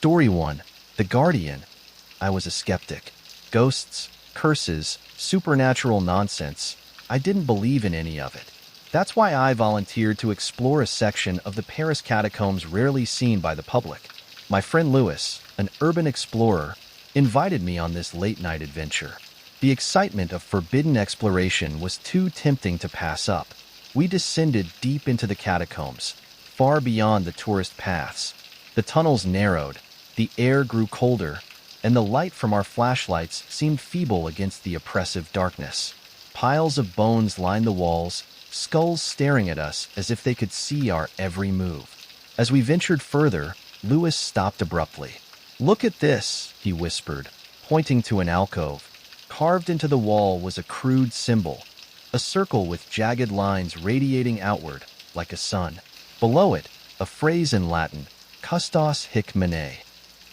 Story 1. The Guardian. I was a skeptic. Ghosts, curses, supernatural nonsense. I didn't believe in any of it. That's why I volunteered to explore a section of the Paris Catacombs rarely seen by the public. My friend Louis, an urban explorer, invited me on this late-night adventure. The excitement of forbidden exploration was too tempting to pass up. We descended deep into the catacombs, far beyond the tourist paths. The tunnels narrowed, the air grew colder, and the light from our flashlights seemed feeble against the oppressive darkness. Piles of bones lined the walls, skulls staring at us as if they could see our every move. As we ventured further, Louis stopped abruptly. "Look at this," he whispered, pointing to an alcove. Carved into the wall was a crude symbol, a circle with jagged lines radiating outward, like a sun. Below it, a phrase in Latin, Custos hic mene.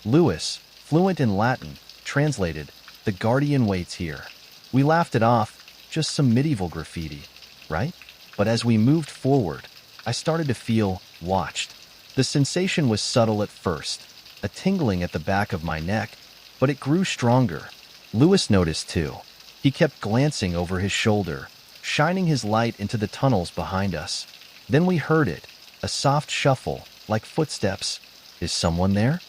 Louis, fluent in Latin, translated, "The Guardian waits here." We laughed it off, just some medieval graffiti, right? But as we moved forward, I started to feel watched. The sensation was subtle at first, a tingling at the back of my neck, but it grew stronger. Louis noticed too. He kept glancing over his shoulder, shining his light into the tunnels behind us. Then we heard it, a soft shuffle, like footsteps. "Is someone there?"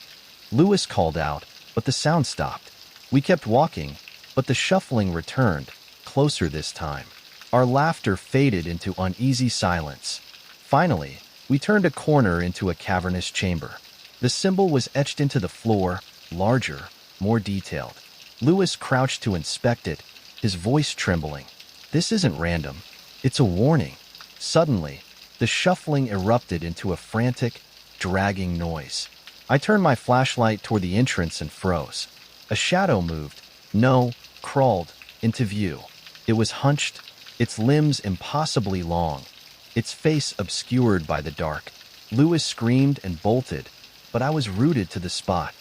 Louis called out, but the sound stopped. We kept walking, but the shuffling returned, closer this time. Our laughter faded into uneasy silence. Finally, we turned a corner into a cavernous chamber. The symbol was etched into the floor, larger, more detailed. Louis crouched to inspect it, his voice trembling. "This isn't random. It's a warning." Suddenly, the shuffling erupted into a frantic, dragging noise. I turned my flashlight toward the entrance and froze. A shadow moved, crawled, into view. It was hunched, its limbs impossibly long, its face obscured by the dark. Louis screamed and bolted, but I was rooted to the spot.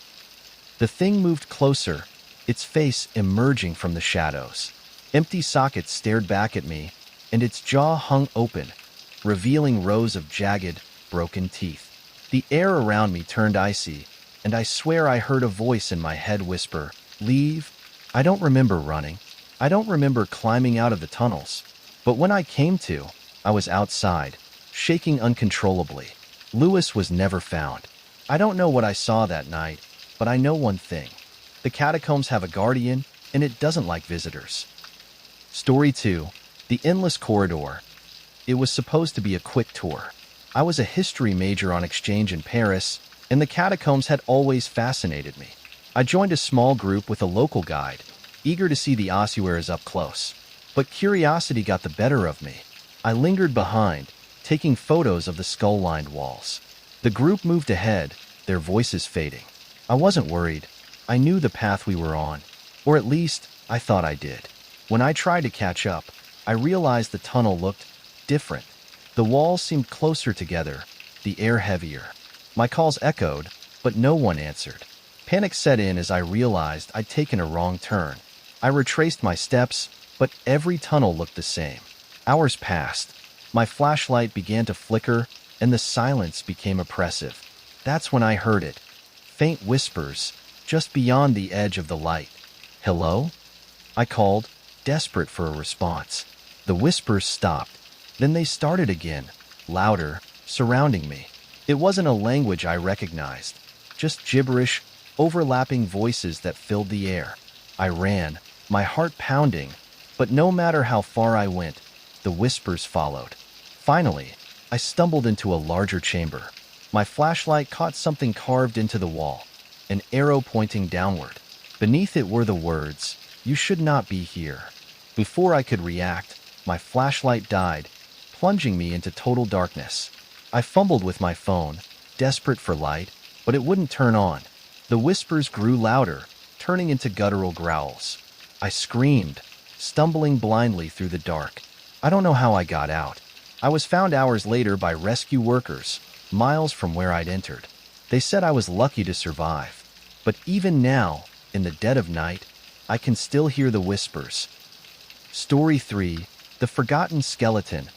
The thing moved closer, its face emerging from the shadows. Empty sockets stared back at me, and its jaw hung open, revealing rows of jagged, broken teeth. The air around me turned icy, and I swear I heard a voice in my head whisper, "Leave." I don't remember running. I don't remember climbing out of the tunnels. But when I came to, I was outside, shaking uncontrollably. Louis was never found. I don't know what I saw that night, but I know one thing. The catacombs have a guardian, and it doesn't like visitors. Story 2. The Endless Corridor. It was supposed to be a quick tour. I was a history major on exchange in Paris, and the catacombs had always fascinated me. I joined a small group with a local guide, eager to see the ossuaries up close. But curiosity got the better of me. I lingered behind, taking photos of the skull-lined walls. The group moved ahead, their voices fading. I wasn't worried. I knew the path we were on, or at least, I thought I did. When I tried to catch up, I realized the tunnel looked different. The walls seemed closer together, the air heavier. My calls echoed, but no one answered. Panic set in as I realized I'd taken a wrong turn. I retraced my steps, but every tunnel looked the same. Hours passed. My flashlight began to flicker, and the silence became oppressive. That's when I heard it. Faint whispers, just beyond the edge of the light. "Hello?" I called, desperate for a response. The whispers stopped. Then they started again, louder, surrounding me. It wasn't a language I recognized, just gibberish, overlapping voices that filled the air. I ran, my heart pounding, but no matter how far I went, the whispers followed. Finally, I stumbled into a larger chamber. My flashlight caught something carved into the wall, an arrow pointing downward. Beneath it were the words, "You should not be here." Before I could react, my flashlight died, plunging me into total darkness. I fumbled with my phone, desperate for light, but it wouldn't turn on. The whispers grew louder, turning into guttural growls. I screamed, stumbling blindly through the dark. I don't know how I got out. I was found hours later by rescue workers, miles from where I'd entered. They said I was lucky to survive. But even now, in the dead of night, I can still hear the whispers. Story 3. The Forgotten Skeleton.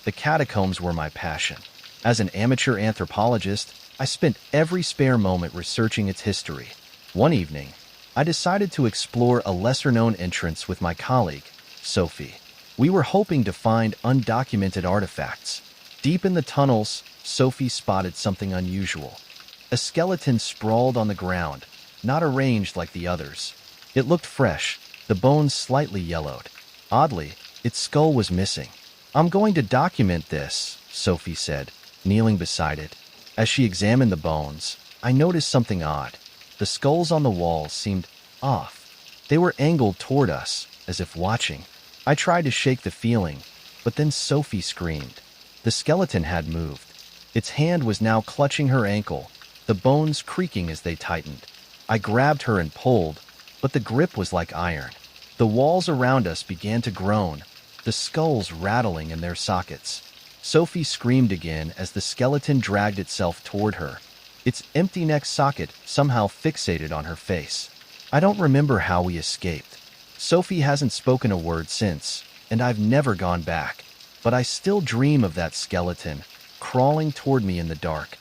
The catacombs were my passion. As an amateur anthropologist, I spent every spare moment researching its history. One evening, I decided to explore a lesser-known entrance with my colleague, Sophie. We were hoping to find undocumented artifacts. Deep in the tunnels, Sophie spotted something unusual. A skeleton sprawled on the ground, not arranged like the others. It looked fresh, the bones slightly yellowed. Oddly, its skull was missing. "I'm going to document this," Sophie said, kneeling beside it. As she examined the bones, I noticed something odd. The skulls on the walls seemed off. They were angled toward us, as if watching. I tried to shake the feeling, but then Sophie screamed. The skeleton had moved. Its hand was now clutching her ankle, the bones creaking as they tightened. I grabbed her and pulled, but the grip was like iron. The walls around us began to groan, the skulls rattling in their sockets. Sophie screamed again as the skeleton dragged itself toward her, its empty neck socket somehow fixated on her face. I don't remember how we escaped. Sophie hasn't spoken a word since, and I've never gone back. But I still dream of that skeleton, crawling toward me in the dark.